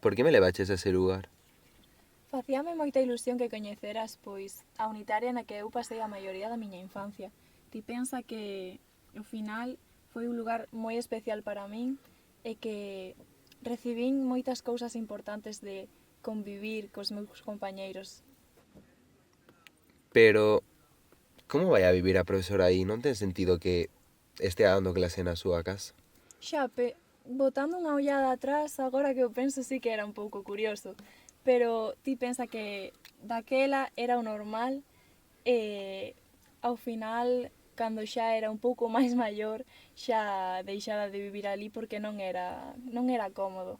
Por que me levaches a ese lugar? Facíame moita ilusión que coñeceras, pois, a unitaria na que eu pasei a maioría da miña infancia. Ti pensa que, ao final, foi un lugar moi especial para min e que recibín moitas cousas importantes de convivir cos meus compañeiros. Pero, como vai a vivir a profesora aí? Non ten sentido que estea dando clase na súa casa. Botando unha ollada atrás, agora que eu penso sí que era un pouco curioso, pero ti pensa que daquela era o normal e ao final, cando xa era un pouco máis maior, xa deixaba de vivir ali porque non era cómodo.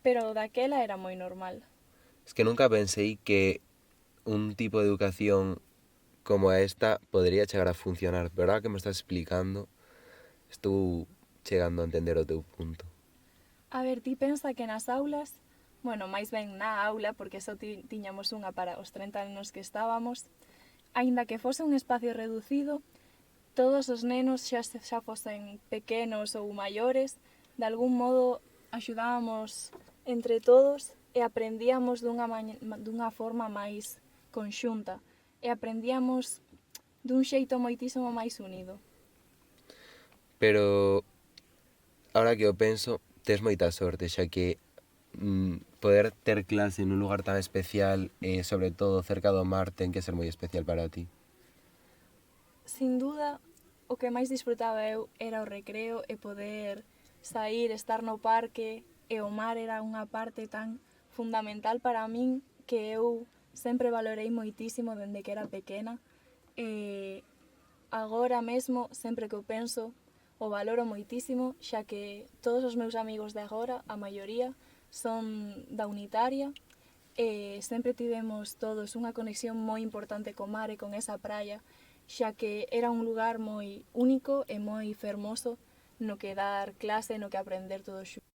Pero daquela era moi normal. Es que nunca pensei que un tipo de educación como esta podría chegar a funcionar, pero ahora que me estás explicando, estou chegando a entender o teu punto. A ver, ti pensa que nas aulas, bueno, máis ben na aula, porque só tiñamos unha para os 30 anos que estábamos, aínda que fose un espacio reducido, todos os nenos, xa fosen pequenos ou maiores, de algún modo axudábamos entre todos e aprendíamos dunha forma máis conxunta e aprendíamos dun xeito moitísimo máis unido. Pero, ahora que o penso, tes moita sorte, xa que poder ter clase nun lugar tan especial e, sobre todo, cerca do mar, ten que ser moi especial para ti. Sin duda, o que máis disfrutaba eu era o recreo e poder sair, estar no parque, e o mar era unha parte tan fundamental para min que eu sempre valorei moitísimo dende que era pequena e agora mesmo, sempre que o penso, o valoro moitísimo, xa que todos os meus amigos de agora, a maioría, son da unitaria e sempre tivemos todos unha conexión moi importante co mar e con esa praia, xa que era un lugar moi único e moi fermoso no que dar clase, no que aprender todos xuntos.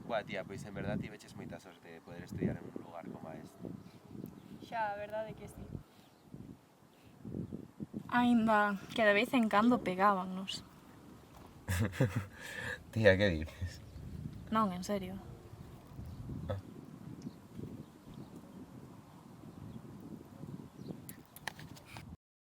Buah, tía, pois en verdad tiveches moita sorte de poder estudiar en un lugar como este. Xa, a verdade que sí. Ainda que de vez en cando pegábannos. Tía, que dices? Non, en serio. Ah.